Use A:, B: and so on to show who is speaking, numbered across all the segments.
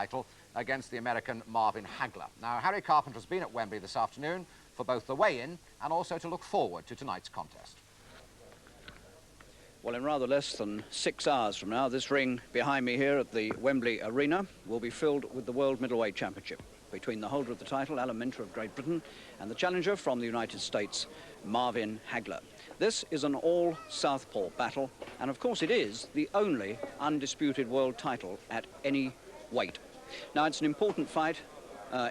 A: title against the American Marvin Hagler. Now, Harry Carpenter's been at Wembley this afternoon for both the weigh-in and also to look forward to tonight's contest.
B: Well, in rather less than 6 hours from now, this ring behind me here at the Wembley Arena will be filled with the World Middleweight Championship between the holder of the title, Alan Minter of Great Britain, and the challenger from the United States, Marvin Hagler. This is an all-southpaw battle, and of course it is the only undisputed world title at any weight. Now, it's an important fight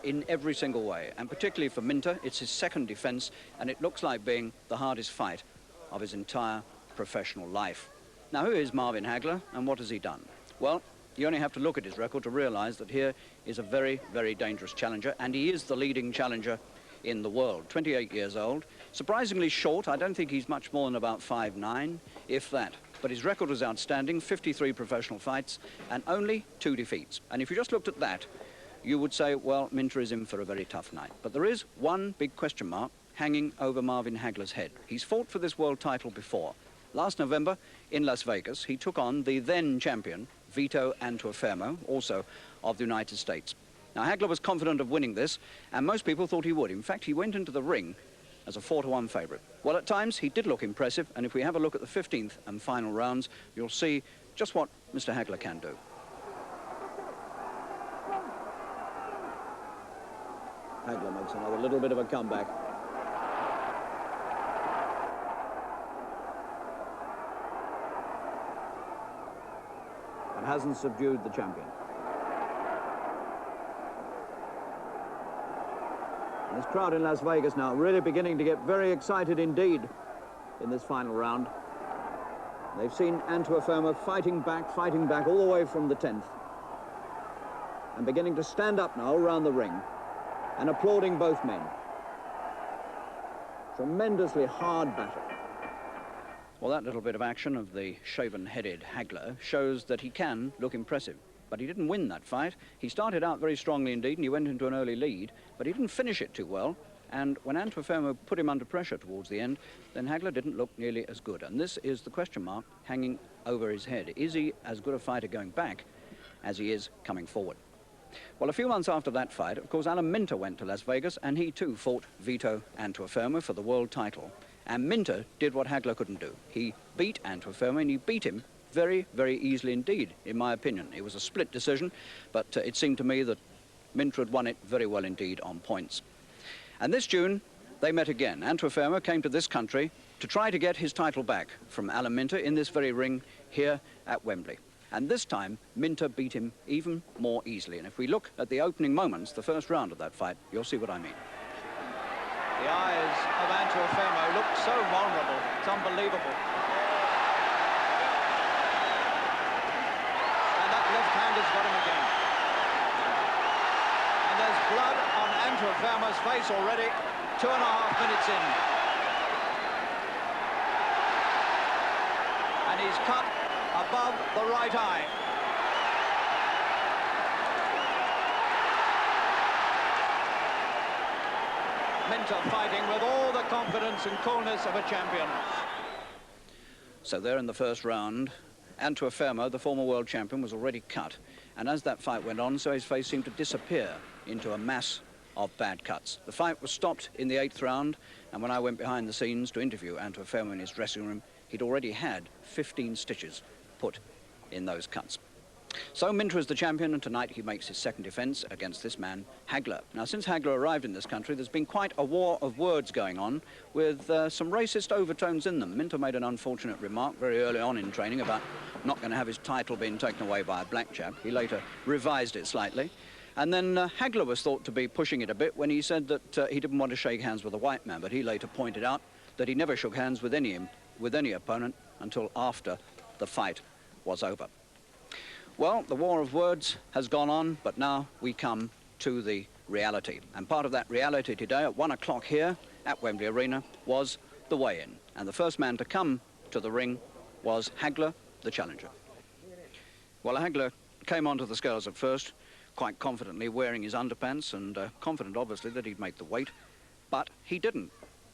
B: in every single way, and particularly for Minter, it's his second defence, and it looks like being the hardest fight of his entire professional life. Now, who is Marvin Hagler, and what has he done? Well, you only have to look at his record to realise that here is a very, very dangerous challenger, and he is the leading challenger in the world. 28 years old, surprisingly short. I don't think he's much more than about 5'9", if that. But his record was outstanding, 53 professional fights and only 2 defeats. And if you just looked at that, you would say, well, Minter is in for a very tough night. But there is one big question mark hanging over Marvin Hagler's head. He's fought for this world title before. Last November in Las Vegas, he took on the then champion, Vito Antuofermo, also of the United States. Now, Hagler was confident of winning this, and most people thought he would. In fact, he went into the ring as a 4-1 favourite. Well, at times, he did look impressive, and if we have a look at the 15th and final rounds, you'll see just what Mr. Hagler can do. Hagler makes another little bit of a comeback. And hasn't subdued the champion. And this crowd in Las Vegas now really beginning to get very excited indeed in this final round. They've seen Antuofermo fighting back all the way from the 10th. And beginning to stand up now around the ring and applauding both men. Tremendously hard battle. Well, that little bit of action of the shaven-headed Hagler shows that he can look impressive. But he didn't win that fight. He started out very strongly indeed, and he went into an early lead, but he didn't finish it too well. And when Antuofermo put him under pressure towards the end, then Hagler didn't look nearly as good. And this is the question mark hanging over his head. Is he as good a fighter going back as he is coming forward? Well, a few months after that fight, of course, Alan Minter went to Las Vegas, and he too fought Vito Antuofermo for the world title. And Minter did what Hagler couldn't do. He beat Antuofermo, and he beat him very, very easily indeed, in my opinion. It was a split decision, but it seemed to me that Minter had won it very well indeed on points. And this June, they met again. Antuofermo came to this country to try to get his title back from Alan Minter in this very ring here at Wembley. And this time, Minter beat him even more easily. And if we look at the opening moments, the first round of that fight, you'll see what I mean. The eyes of Antuofermo look so vulnerable. It's unbelievable. Left hand has got him again. And there's blood on Antuofermo's face already, 2.5 minutes in. And he's cut above the right eye. Minter fighting with all the confidence and coolness of a champion. So there in the first round, Antuofermo, the former world champion, was already cut, and as that fight went on, so his face seemed to disappear into a mass of bad cuts. The fight was stopped in the 8th round, and when I went behind the scenes to interview Antuofermo in his dressing room, he'd already had 15 stitches put in those cuts. So Minter is the champion, and tonight he makes his second defence against this man, Hagler. Now, since Hagler arrived in this country, there's been quite a war of words going on with some racist overtones in them. Minter made an unfortunate remark very early on in training about not going to have his title being taken away by a black chap. He later revised it slightly. And then Hagler was thought to be pushing it a bit when he said that he didn't want to shake hands with a white man, but he later pointed out that he never shook hands with any opponent until after the fight was over. Well, the war of words has gone on, but now we come to the reality. And part of that reality today at 1 o'clock here at Wembley Arena was the weigh-in. And the first man to come to the ring was Hagler, the challenger. Well, Hagler came onto the scales at first, quite confidently wearing his underpants and confident, obviously, that he'd make the weight. But he didn't.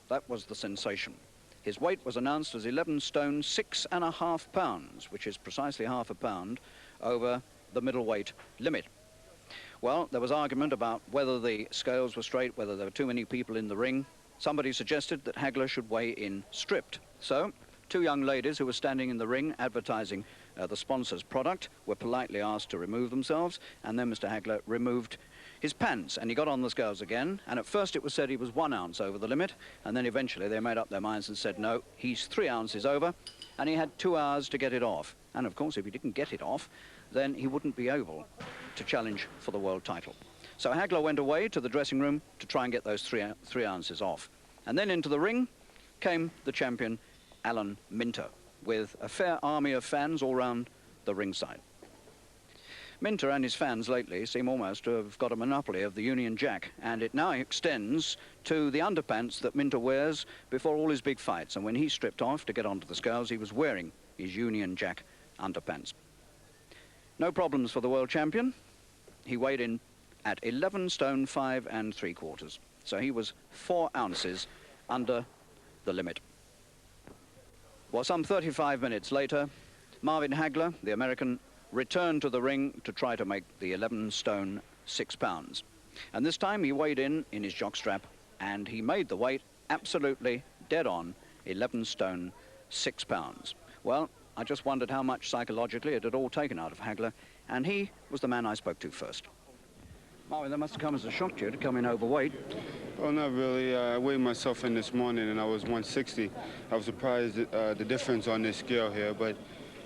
B: That was the sensation. His weight was announced as 11 stone 6.5 pounds, which is precisely half a pound over the middleweight limit. Well, there was argument about whether the scales were straight, whether there were too many people in the ring. Somebody suggested that Hagler should weigh in stripped. So, two young ladies who were standing in the ring advertising the sponsor's product were politely asked to remove themselves, and then Mr. Hagler removed his pants, and he got on the scales again, and at first it was said he was 1 ounce over the limit, and then eventually they made up their minds and said, no, he's 3 ounces over, and he had 2 hours to get it off. And of course, if he didn't get it off, then he wouldn't be able to challenge for the world title. So Hagler went away to the dressing room to try and get those 3 ounces off. And then into the ring came the champion, Alan Minter, with a fair army of fans all round the ringside. Minter and his fans lately seem almost to have got a monopoly of the Union Jack, and it now extends to the underpants that Minter wears before all his big fights. And when he stripped off to get onto the scales, he was wearing his Union Jack underpants. No problems for the world champion. He weighed in at 11 stone 5 3/4. So he was 4 ounces under the limit. Well, some 35 minutes later, Marvin Hagler, the American, returned to the ring to try to make the 11 stone 6 pounds. And this time he weighed in his jockstrap, and he made the weight absolutely dead on, 11 stone 6 pounds. Well, I just wondered how much psychologically it had all taken out of Hagler, and he was the man I spoke to first. Marvin, that must have come as a shock to you to come in overweight.
C: Oh, not really. I weighed myself in this morning and I was 160. I was surprised at the difference on this scale here, but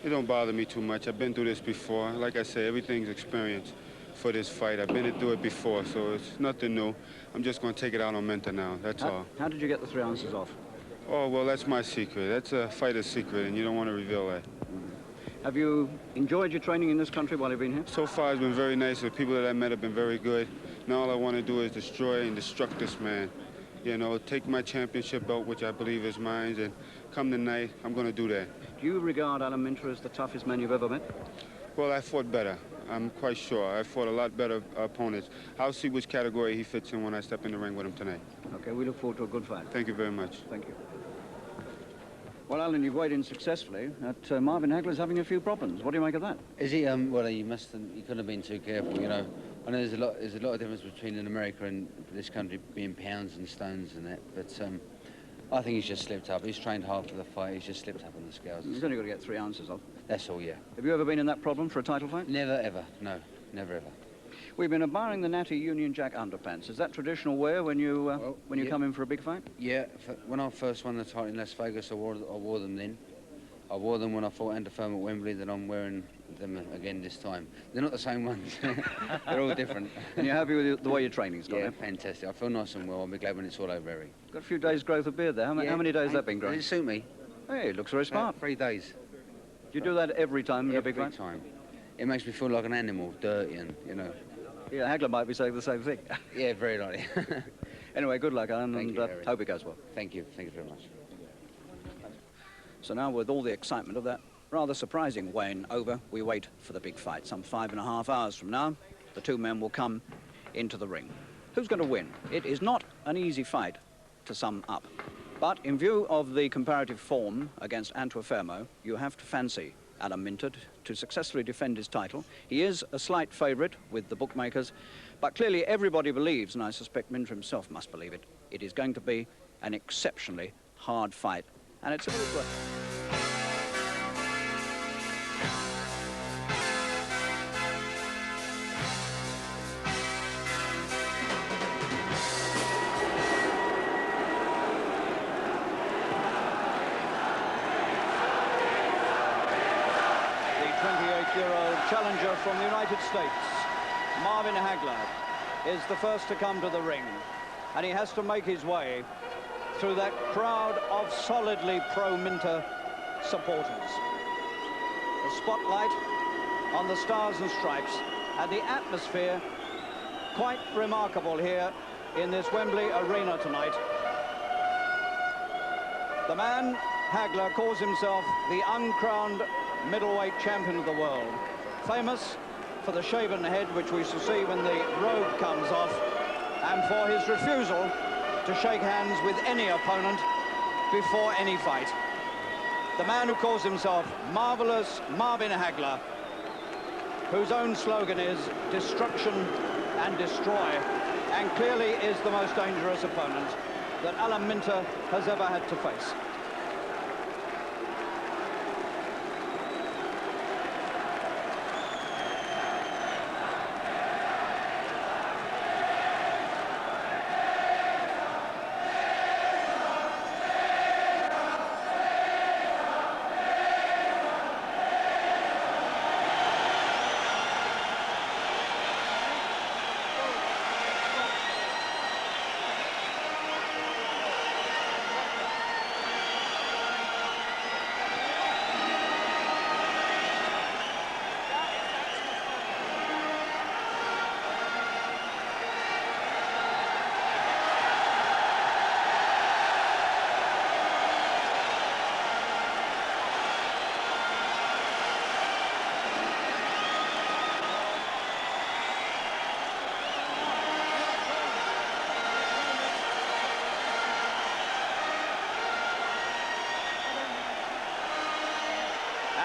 C: it don't bother me too much. I've been through this before. Like I say, everything's experience for this fight. I've been through it before, so it's nothing new. I'm just going to take it out on Minter now, that's all.
B: How did you get the 3 ounces off?
C: Oh, well, that's my secret. That's a fighter's secret, and you don't want to reveal that.
B: Have you enjoyed your training in this country while you've been here?
C: So far, it's been very nice. The people that I met have been very good. Now all I want to do is destroy and destruct this man. You know, take my championship belt, which I believe is mine, and come tonight, I'm going to do that.
B: Do you regard Alan Minter as the toughest man you've ever met?
C: Well, I fought better. I'm quite sure. I fought a lot better opponents. I'll see which category he fits in when I step in the ring with him tonight.
B: Okay, we look forward to a good fight.
C: Thank you very much.
B: Thank you. Well, Alan, you've weighed in successfully. Marvin Hagler's having a few problems. What do you make of that?
D: Is he? Well, he couldn't have been too careful, you know. I know there's a lot of difference between in America and this country being pounds and stones and that, but I think he's just slipped up. He's trained hard for the fight. He's just slipped up on the scales.
B: He's only got to get 3 ounces off.
D: That's all, yeah.
B: Have you ever been in that problem for a title fight?
D: Never, ever. No, never, ever.
B: We've been admiring the natty Union Jack underpants. Is that traditional wear when you
D: yeah.
B: come in for a big fight?
D: Yeah, when I first won the title in Las Vegas, I wore them then. I wore them when I fought Andy Firm at Wembley, then I'm wearing them again this time. They're not the same ones. They're all different.
B: And you're happy with the way your training's gone?
D: Yeah, fantastic. I feel nice and well. I'll be glad when it's all over, Eric.
B: Got a few days' growth of beard there. How many days has that been growing?
D: Does it suit me?
B: Hey, it looks very smart.
D: 3 days.
B: Do you do that every time in a big fight?
D: Every time. It makes me feel like an animal, dirty and, you know.
B: Yeah, Hagler might be saying the same thing.
D: Yeah, very likely.
B: Anyway, good luck, Alan,
D: Thank
B: and
D: you, Harry.
B: hope it goes well.
D: Thank you. Thank you very much.
B: So now, with all the excitement of that rather surprising weigh-in over, we wait for the big fight. Some 5.5 hours from now, the two men will come into the ring. Who's going to win? It is not an easy fight to sum up. But in view of the comparative form against Antuofermo, you have to fancy Alan Minter to successfully defend his title. He is a slight favourite with the bookmakers, but clearly everybody believes, and I suspect Minter himself must believe it, it is going to be an exceptionally hard fight. And it's a little bit... challenger from the United States, Marvin Hagler, is the first to come to the ring, and he has to make his way through that crowd of solidly pro-Minter supporters. The spotlight on the Stars and Stripes, and the atmosphere quite remarkable here in this Wembley arena tonight. The man, Hagler, calls himself the uncrowned middleweight champion of the world. Famous for the shaven head, which we shall see when the robe comes off, and for his refusal to shake hands with any opponent before any fight. The man who calls himself Marvelous Marvin Hagler, whose own slogan is destruction and destroy, and clearly is the most dangerous opponent that Alan Minter has ever had to face.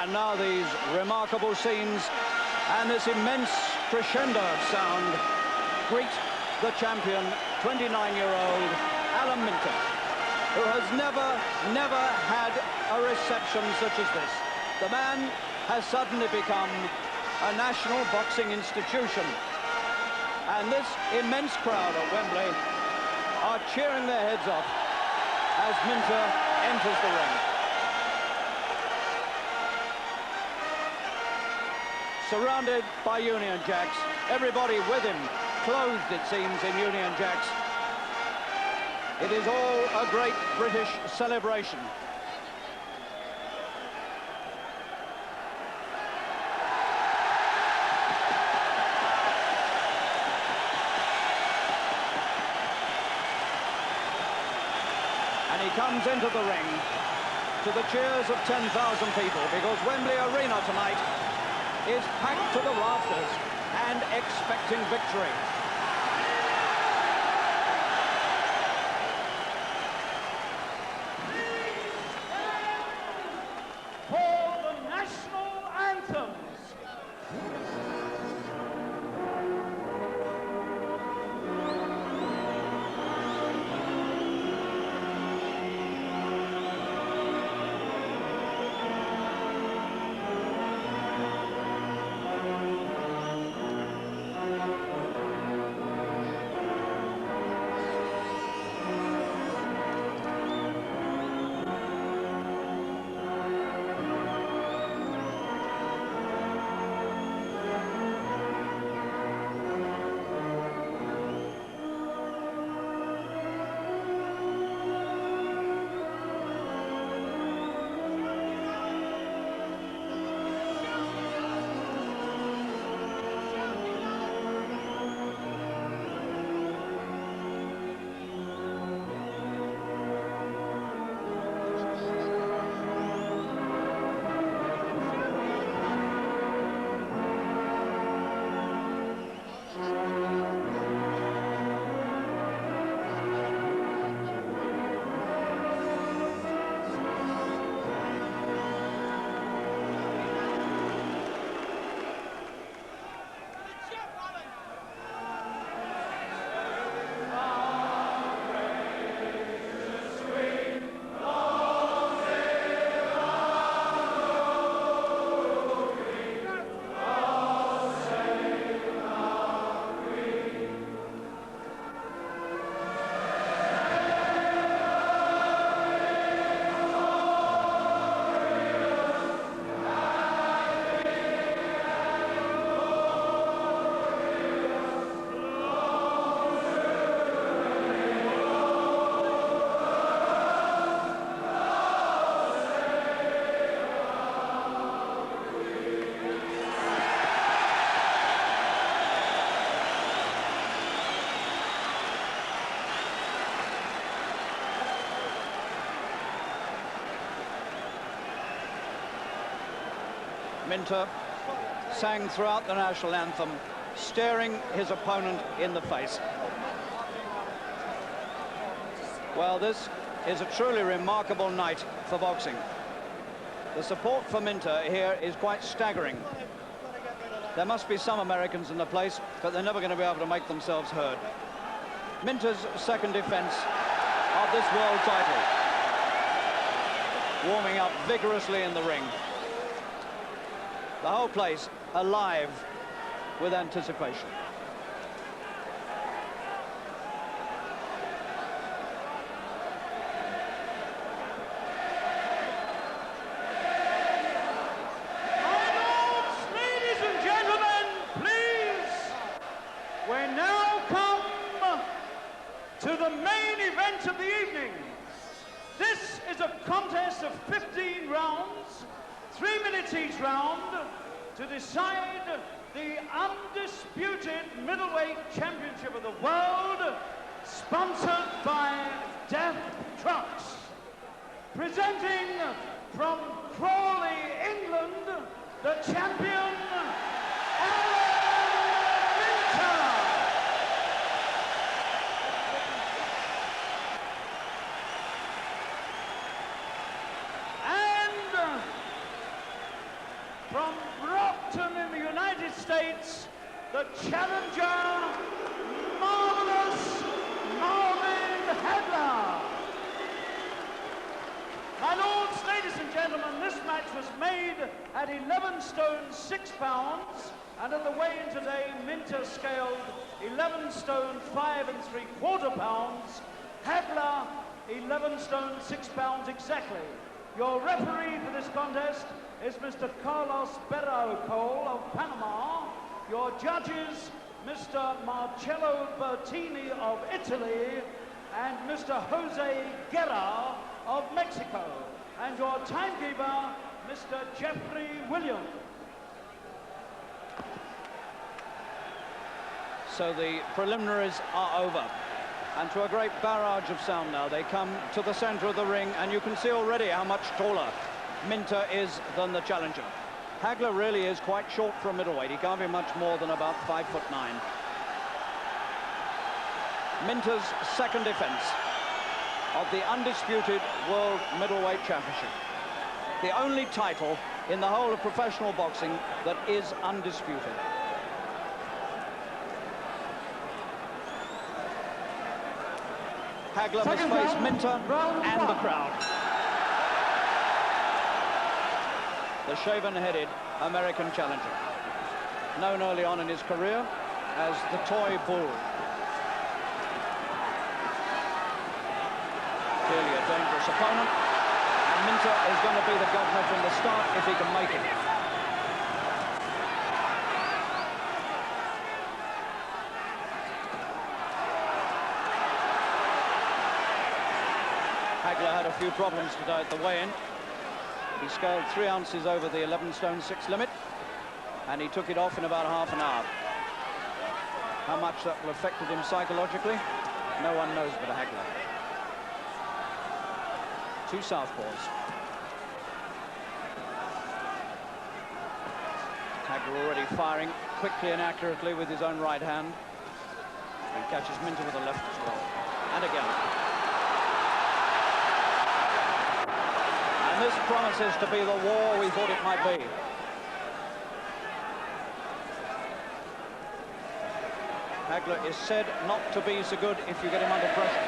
B: And now these remarkable scenes and this immense crescendo of sound greet the champion, 29-year-old Alan Minter, who has never had a reception such as this. The man has suddenly become a national boxing institution. And this immense crowd at Wembley are cheering their heads off as Minter enters the ring. Surrounded by Union Jacks, everybody with him, clothed, it seems, in Union Jacks. It is all a great British celebration. And he comes into the ring to the cheers of 10,000 people, because Wembley Arena tonight is packed to the rafters and expecting victory.
E: For the national anthems.
B: Minter sang throughout the national anthem, staring his opponent in the face. Well, this is a truly remarkable night for boxing. The support for Minter here is quite staggering. There must be some Americans in the place, but they're never going to be able to make themselves heard. Minter's second defence of this world title. Warming up vigorously in the ring. The whole place alive with anticipation.
E: To the main event of the evening. This is a contest of 15 rounds, 3 minutes each round, to decide the undisputed middleweight championship of the world, sponsored by Death Trucks. Presenting from Crawley, England, the champion, from Brockton in the United States, the challenger, marvelous Marvin Hagler. My lords, ladies and gentlemen, this match was made at 11 stone 6 pounds, and at the weigh-in today, Minter scaled 11 stone 5 3/4 pounds, Hagler 11 stone 6 pounds exactly. Your referee for this contest is Mr. Carlos Berrocol of Panama. Your judges, Mr. Marcello Bertini of Italy and Mr. Jose Guerra of Mexico. And your timekeeper, Mr. Jeffrey Williams.
B: So the preliminaries are over. And to a great barrage of sound now, they come to the center of the ring, and you can see already how much taller Minter is than the challenger. Hagler really is quite short for a middleweight. He can't be much more than about 5'9". Minter's second defense of the undisputed World Middleweight Championship. The only title in the whole of professional boxing that is undisputed. Hagler must face Minter and the crowd. The shaven-headed American challenger, known early on in his career as the Toy Bull. Clearly a dangerous opponent, and Minter is going to be the governor from the start if he can make it. Hagler had a few problems today at the weigh-in. He scaled 3 ounces over the 11 stone 6 limit, and he took it off in about half an hour. How much that will have affected him psychologically, no one knows but a Hagler. Two southpaws. Hagler already firing quickly and accurately with his own right hand. He catches Minter with a left as well. And again. And this promises to be the war we thought it might be. Hagler is said not to be so good if you get him under pressure.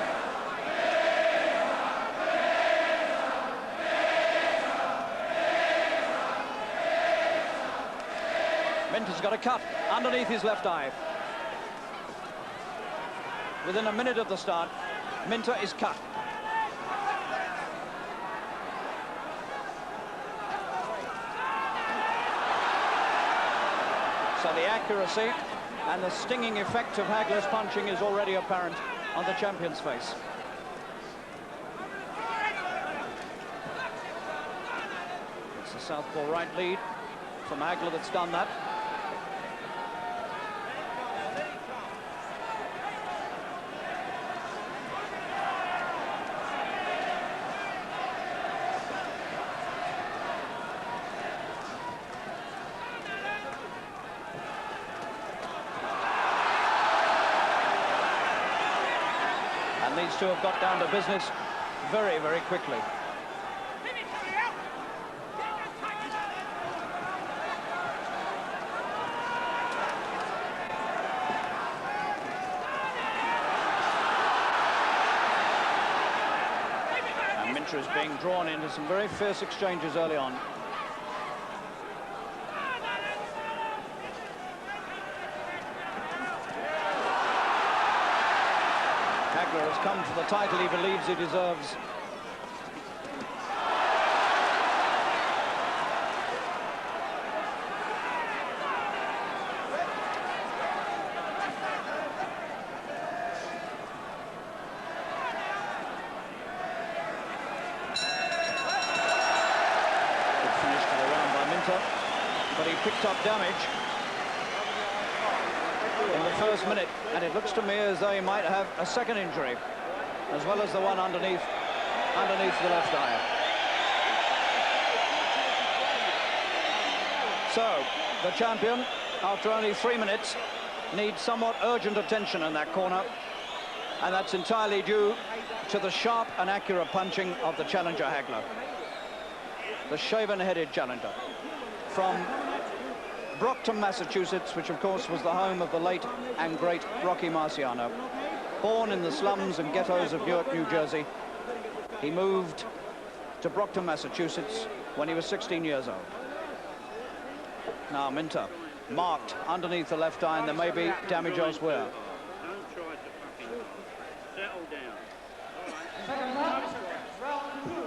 B: Minter's got a cut underneath his left eye. Within a minute of the start, Minter is cut. So the accuracy and the stinging effect of Hagler's punching is already apparent on the champion's face. It's the southpaw right lead from Hagler that's done that. These two have got down to business very, very quickly. Minter is being drawn into some very fierce exchanges early on. Hagler has come for the title he believes he deserves. But he picked up damage in the first minute, and it looks to me as though he might have a second injury, as well as the one underneath the left eye. So, the champion, after only 3 minutes, needs somewhat urgent attention in that corner, and that's entirely due to the sharp and accurate punching of the challenger Hagler, the shaven-headed challenger from Brockton, Massachusetts, which of course was the home of the late and great Rocky Marciano. Born in the slums and ghettos of Newark, New Jersey, he moved to Brockton, Massachusetts when he was 16 years old. Now Minter, marked underneath the left eye, and there may be damage elsewhere.
F: Don't try to fucking settle down. All right.
E: Round 2.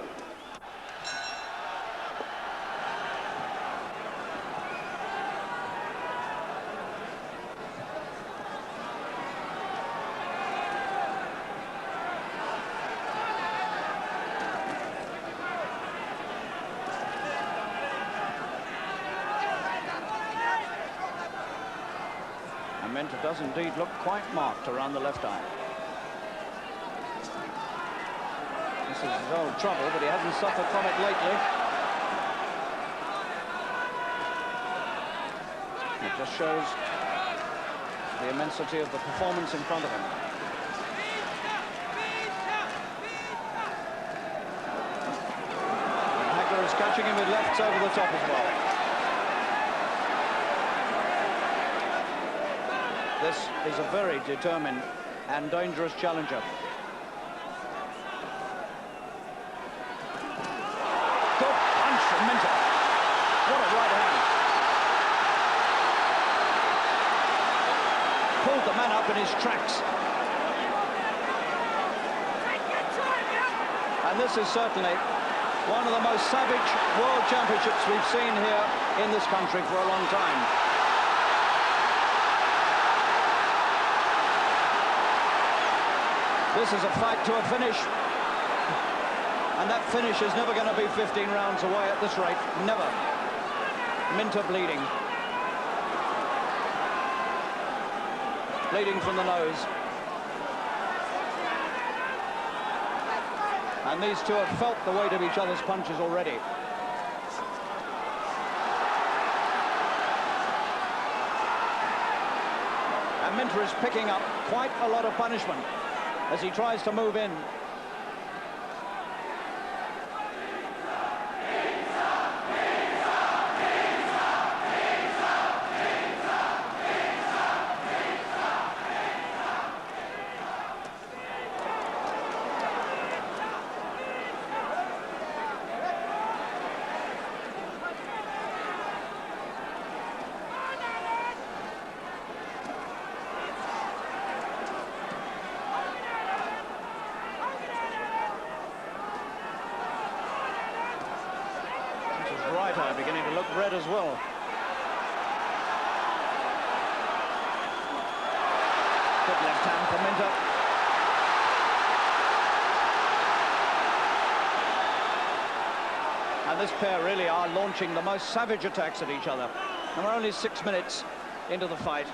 B: Minter does indeed look quite marked around the left eye. This is his old trouble, but he hasn't suffered from it lately. It just shows the immensity of the performance in front of him. And Hagler is catching him with lefts over the top as well. This is a very determined and dangerous challenger. Good punch from Minter. What a right hand. Pulled the man up in his tracks. And this is certainly one of the most savage world championships we've seen here in this country for a long time. This is a fight to a finish, and that finish is never going to be 15 rounds away at this rate. Never. Minter bleeding. Bleeding from the nose. And these two have felt the weight of each other's punches already. And Minter is picking up quite a lot of punishment as he tries to move in. Right eye beginning to look red as well. Good left hand for Minter. And this pair really are launching the most savage attacks at each other. And we're only 6 minutes into the fight.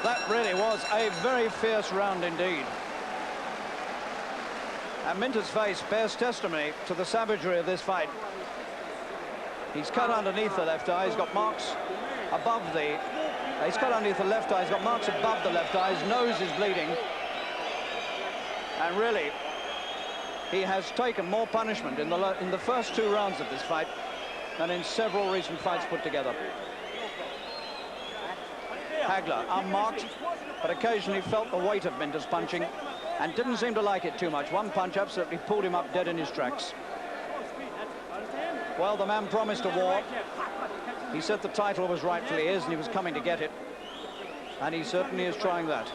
B: That really was a very fierce round indeed. And Minter's face bears testimony to the savagery of this fight. He's cut underneath the left eye. He's got marks above the... He's cut underneath the left eye. He's got marks above the left eye. His nose is bleeding. And really, he has taken more punishment in the first 2 rounds of this fight than in several recent fights put together. Hagler, unmarked, but occasionally felt the weight of Minter's punching and didn't seem to like it too much. One punch absolutely pulled him up dead in his tracks. Well, the man promised a war. He said the title was rightfully his and he was coming to get it. And he certainly is trying that.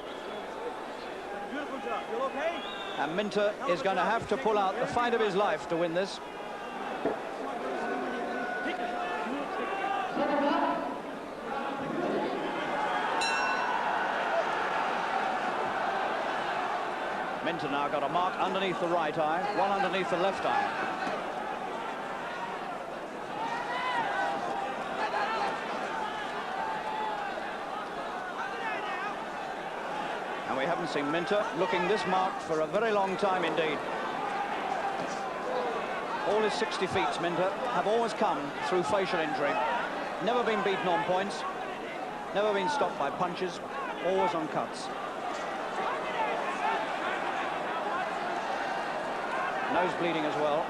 B: And Minter is going to have to pull out the fight of his life to win this. Minter now got a mark underneath the right eye, one underneath the left eye. And we haven't seen Minter looking this marked for a very long time indeed. All his 60 feats, Minter, have always come through facial injury. Never been beaten on points, never been stopped by punches, always on cuts. Nose bleeding as well.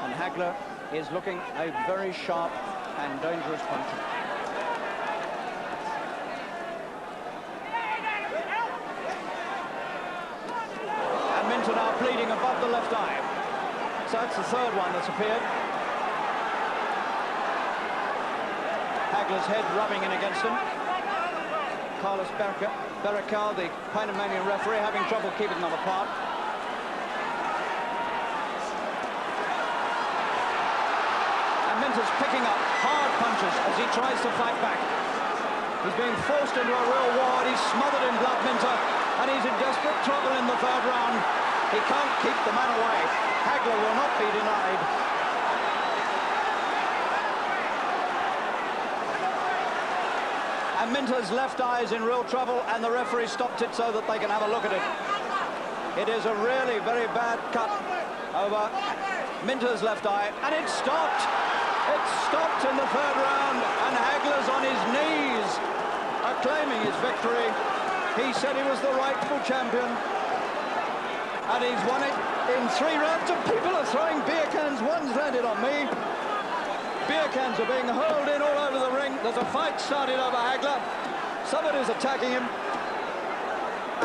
B: And Hagler is looking a very sharp and dangerous puncher. And Minter now bleeding above the left eye. So that's the third one that's appeared. Hagler's head rubbing in against him. Carlos Barracal, the Panamanian referee, having trouble keeping them apart. Minter's picking up hard punches as he tries to fight back. He's being forced into a real war. He's smothered in blood, Minter, and he's in desperate trouble in the third round. He can't keep the man away. Hagler will not be denied. And Minter's left eye is in real trouble, and the referee stopped it so that they can have a look at it. It is a really very bad cut over Minter's left eye, and it stopped. It stopped in the third round, and Hagler's on his knees, acclaiming his victory. He said he was the rightful champion, and he's won it in 3 rounds. And people are throwing beer cans. One's landed on me. Beer cans are being hurled in all over the ring. There's a fight started over Hagler. Somebody's attacking him.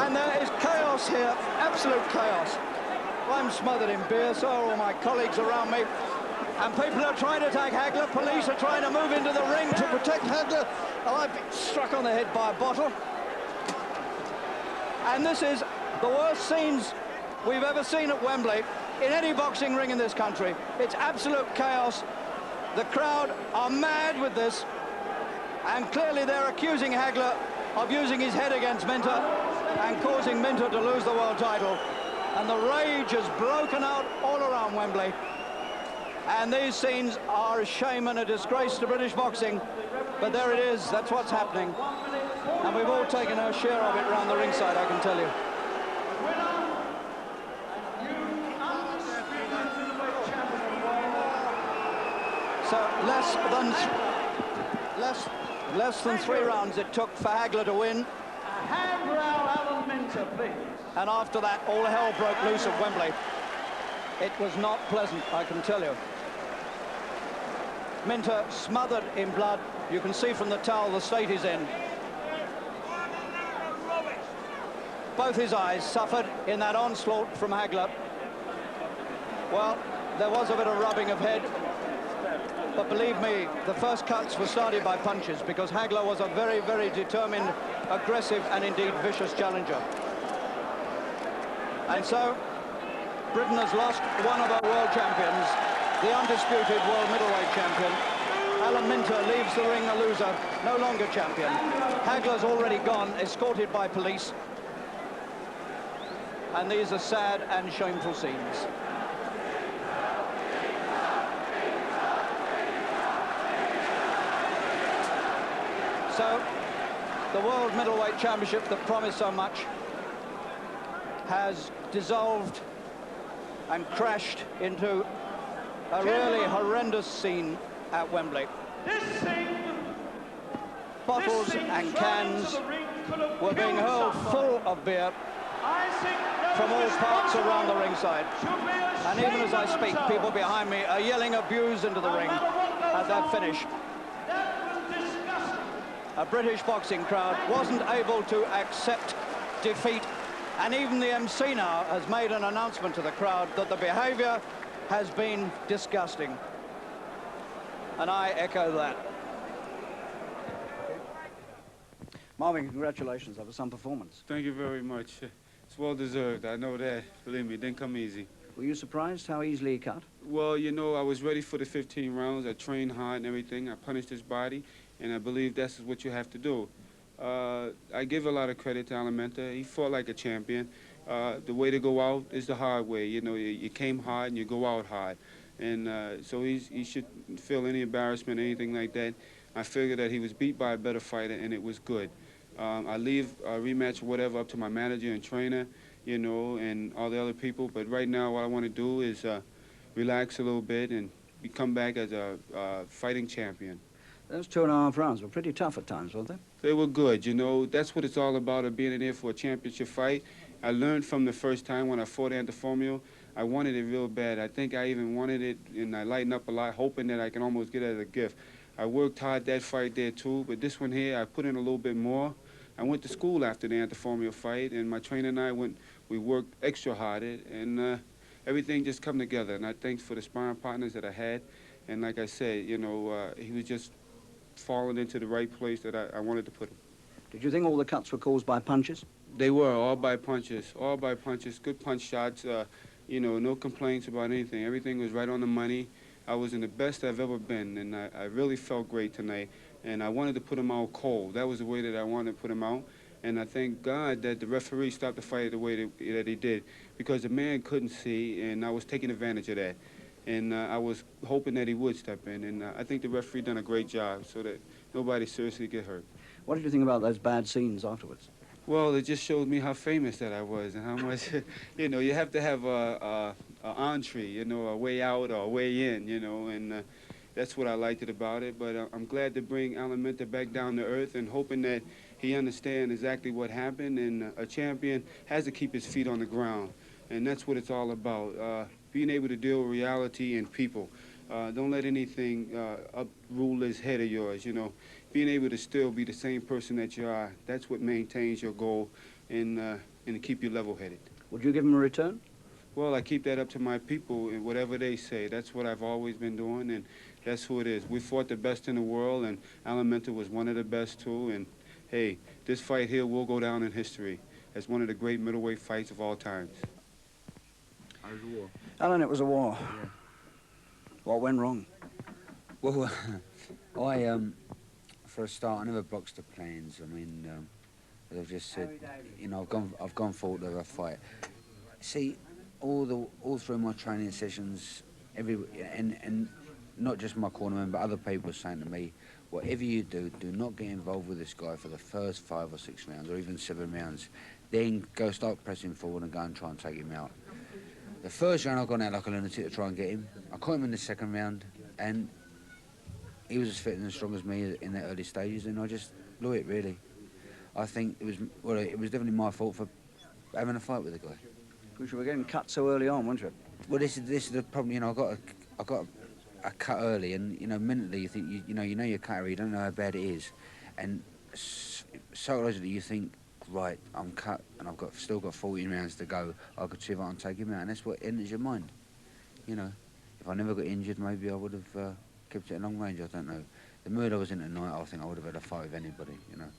B: And there is chaos here, absolute chaos. I'm smothered in beer, so are all my colleagues around me. And people are trying to attack Hagler. Police are trying to move into the ring to protect Hagler. Oh, I've been struck on the head by a bottle. And this is the worst scenes we've ever seen at Wembley in any boxing ring in this country. It's absolute chaos. The crowd are mad with this. And clearly they're accusing Hagler of using his head against Minter and causing Minter to lose the world title. And the rage has broken out all around Wembley. And these scenes are a shame and a disgrace to British boxing. But there it is, that's what's happening. And we've all taken our share of it around the ringside, I can tell you. So less than 3 rounds it took for Hagler to win.
E: Hand round Alan Minter, please.
B: And after that, all hell broke loose at Wembley. It was not pleasant, I can tell you. Minter smothered in blood. You can see from the towel the state he's in. Both his eyes suffered in that onslaught from Hagler. Well, there was a bit of rubbing of head. But believe me, the first cuts were started by punches because Hagler was a very, very determined, aggressive and indeed vicious challenger. And so, Britain has lost one of our world champions, the undisputed world middleweight champion. Alan Minter leaves the ring a loser, no longer champion. Hagler's already gone, escorted by police. And these are sad and shameful scenes. So, the World Middleweight Championship that promised so much has dissolved and crashed into a really horrendous scene at Wembley. Bottles and cans were being hurled full of beer from all parts around the ringside. And even as I speak, people behind me are yelling abuse into the ring at that finish. a British boxing crowd wasn't able to accept defeat. And even the MC now has made an announcement to the crowd that the behaviour has been disgusting. And I echo that. Marvin, congratulations. That was some performance.
C: Thank you very much. It's well deserved. I know that. Believe me, it didn't come easy.
B: Were you surprised how easily he cut?
C: Well, you know, I was ready for the 15 rounds. I trained hard and everything. I punished his body, and I believe that's what you have to do. I give a lot of credit to Alimenta. He fought like a champion. The way to go out is the hard way. You know, you came hard and you go out hard. And so he shouldn't feel any embarrassment or anything like that. I figured that he was beat by a better fighter, and it was good. I leave a rematch or whatever up to my manager and trainer, you know, and all the other people. But right now what I want to do is relax a little bit and come back as a fighting champion.
B: Those 2.5 rounds were pretty tough at times, weren't they?
C: They were good, you know. That's what it's all about, of being in there for a championship fight. I learned from the first time when I fought Antiformio. I wanted it real bad. I think I even wanted it, and I lightened up a lot, hoping that I can almost get it as a gift. I worked hard that fight there, too, but this one here, I put in a little bit more. I went to school after the Antiformio fight, and my trainer and I we worked extra hard, and everything just come together. And I thanks for the sparring partners that I had. And like I said, you know, he was just falling into the right place that I wanted to put him.
B: Did you think all the cuts were caused by punches?
C: They were, all by punches, good punch shots, you know, no complaints about anything. Everything was right on the money. I was in the best I've ever been, and I really felt great tonight. And I wanted to put him out cold. That was the way that I wanted to put him out. And I thank God that the referee stopped the fight the way that he did, because the man couldn't see, and I was taking advantage of that. And I was hoping that he would step in, and I think the referee done a great job so that nobody seriously get hurt.
B: What did you think about those bad scenes afterwards?
C: Well, it just showed me how famous that I was and how much, you know, you have to have a entree, you know, a way out or a way in, you know, and that's what I liked it about it. But I'm glad to bring Alimenta back down to earth and hoping that he understands exactly what happened. And a champion has to keep his feet on the ground, and that's what it's all about. Being able to deal with reality and people. Don't let anything uprule his head of yours, you know. Being able to still be the same person that you are, that's what maintains your goal and to keep you level-headed.
B: Would you give him a return?
C: Well, I keep that up to my people and whatever they say. That's what I've always been doing, and that's who it is. We fought the best in the world, and Alimenta was one of the best, too. And, hey, this fight here will go down in history as one of the great middleweight fights of all times.
D: It was a war.
B: Alan, it was a war.
D: Yeah.
B: What went wrong?
D: Well, for a start, I never boxed the plans. I mean, as I've just said, you know, I've gone forward to a fight. See, all through my training sessions, and not just my cornerman, but other people were saying to me, whatever you do, do not get involved with this guy for the first 5 or 6 rounds, or even 7 rounds. Then go start pressing forward and go and try and take him out. The first round, I gone out like a lunatic to try and get him. I caught him in the second round, and he was as fit and as strong as me in the early stages, and I just blew it, really. I think it was definitely my fault for having a fight with the guy.
B: Because you were getting cut so early on, weren't you?
D: Well, this is the problem. You know, I got a cut early, and you know, mentally you think you know your cut, you don't know how bad it is, and psychologically you think, right, I'm cut, and still got 14 rounds to go. I could see if I can take him out, and that's what enters your mind. You know, if I never got injured, maybe I would have kept it at long range. I don't know. The mood I was in tonight, I think I would have had a fight with anybody. You know.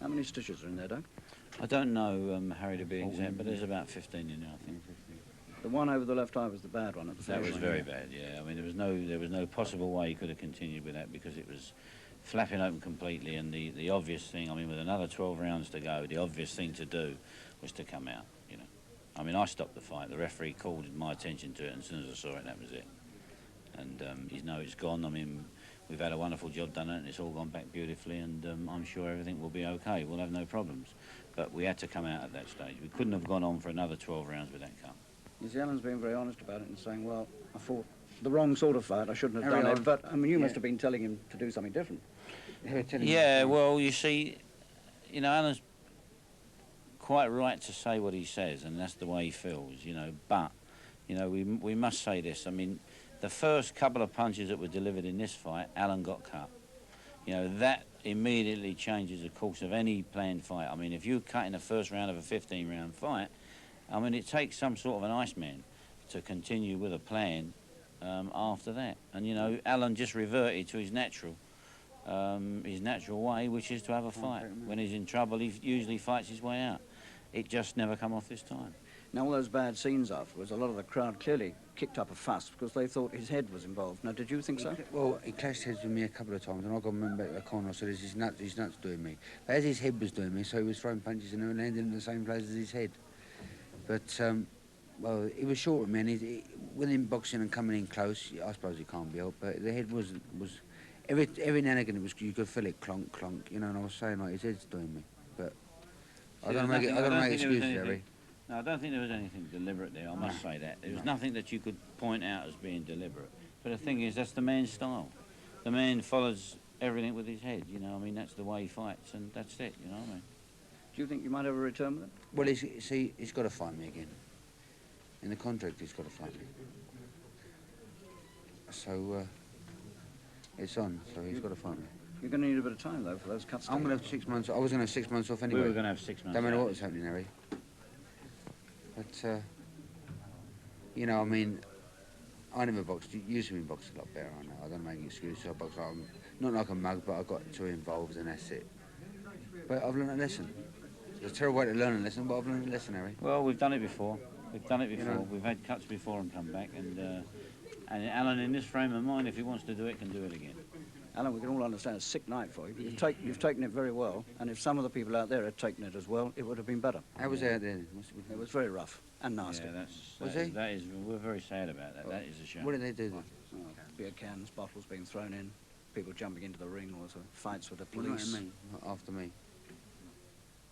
B: How many stitches are in there, Doug?
F: I don't know, Harry, to be exact, but there's about 15 in there, I think.
B: The one over the left eye was the bad one.
F: That was very bad, yeah. I mean, there was no possible way he could have continued with that because it was flapping open completely, and the obvious thing, I mean, with another 12 rounds to go, the obvious thing to do was to come out, you know. I mean, I stopped the fight. The referee called my attention to it, and as soon as I saw it, that was it. And it's gone. I mean, we've had a wonderful job done it, and it's all gone back beautifully, and I'm sure everything will be okay. We'll have no problems. But we had to come out at that stage. We couldn't have gone on for another 12 rounds with that cut.
B: New Zealand's being very honest about it and saying, well, I fought the wrong sort of fight. I shouldn't have done it. But, I mean, you must have been telling him to do something different.
F: Yeah, well, you see, you know, Alan's quite right to say what he says, and that's the way he feels, you know. But, you know, we must say this. I mean, the first couple of punches that were delivered in this fight, Alan got cut. You know, that immediately changes the course of any planned fight. I mean, if you cut in the first round of a 15-round fight, I mean, it takes some sort of an Iceman to continue with a plan after that. And, you know, Alan just reverted to his natural way, which is to have a fight. When he's in trouble, he usually fights his way out. It just never come off this time.
B: Now, all those bad scenes afterwards, a lot of the crowd clearly kicked up a fuss because they thought his head was involved. Now, did you think so?
D: Well, he clashed heads with me a couple of times, and I got him back to the corner. I said, he's nuts doing me. But as his head was doing me, so he was throwing punches and landing in the same place as his head. But, well, he was short, man. With him boxing and coming in close, I suppose he can't be helped, but the head was every now and again, you could feel it clonk, clonk, you know, and I was saying, like, his head's doing me. But
F: See,
D: I don't make excuses, Harry.
F: No, I don't think there was anything deliberate there, I must say that. There was nothing that you could point out as being deliberate. But the thing is, that's the man's style. The man follows everything with his head, you know, I mean, that's the way he fights, and that's it, you know what I mean?
B: Do you think you might ever return with it?
D: Well, he's got to fight me again. In the contract, he's got to fight me. So, it's on, so he's got to fight me.
B: You're going to need a bit of time, though, for those cuts.
D: I'm going to have 6 months. I was going to have 6 months off anyway.
F: We were going to have 6 months.
D: Don't matter
F: out.
D: what was happening, Harry. But, you know, I mean, I never boxed. Usually we boxed a lot better, I know. I don't make excuses. I box, not like a mug, but I got too involved and that's it. But I've learned a lesson. It's a terrible way to learn a lesson, but I've learned a lesson, Harry.
F: Well, we've done it before. We've done it before.
D: You know,
F: we've had cuts before and come back, and Alan, in this frame of mind, if he wants to do it, can do it again.
B: Alan, we can all understand it's a sick night for you. You've taken it very well, and if some of the people out there had taken it as well, it would have been better.
D: How was it out there?
B: It was very rough and nasty.
F: Yeah, we're very sad about that. That is a shame.
D: What did they do then?
B: Beer cans, bottles being thrown in, people jumping into the ring, also fights with the
D: Well,
B: police.
D: not me, not after me.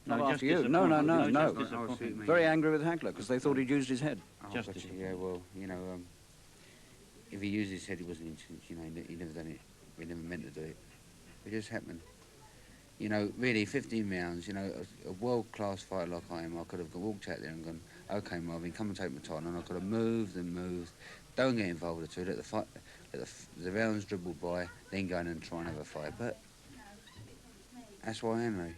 B: Not
F: just
B: after you. No,
F: disappointed.
B: no, no,
F: Just
B: no.
F: disappointed.
B: Very angry with Hagler because they thought he'd used his head.
D: Oh,
F: Just
D: gotcha, yeah, well, you know, if he used his head, he wasn't, you know, he never done it. He never meant to do it. It just happened. You know, really, 15 rounds, you know, a world-class fighter like I am, I could have walked out there and gone, OK, Marvin, come and take my time, and I could have moved and moved. Don't get involved at all. Let the fight, let the rounds dribble by, then go in and try and have a fight. But that's why I am, Ray.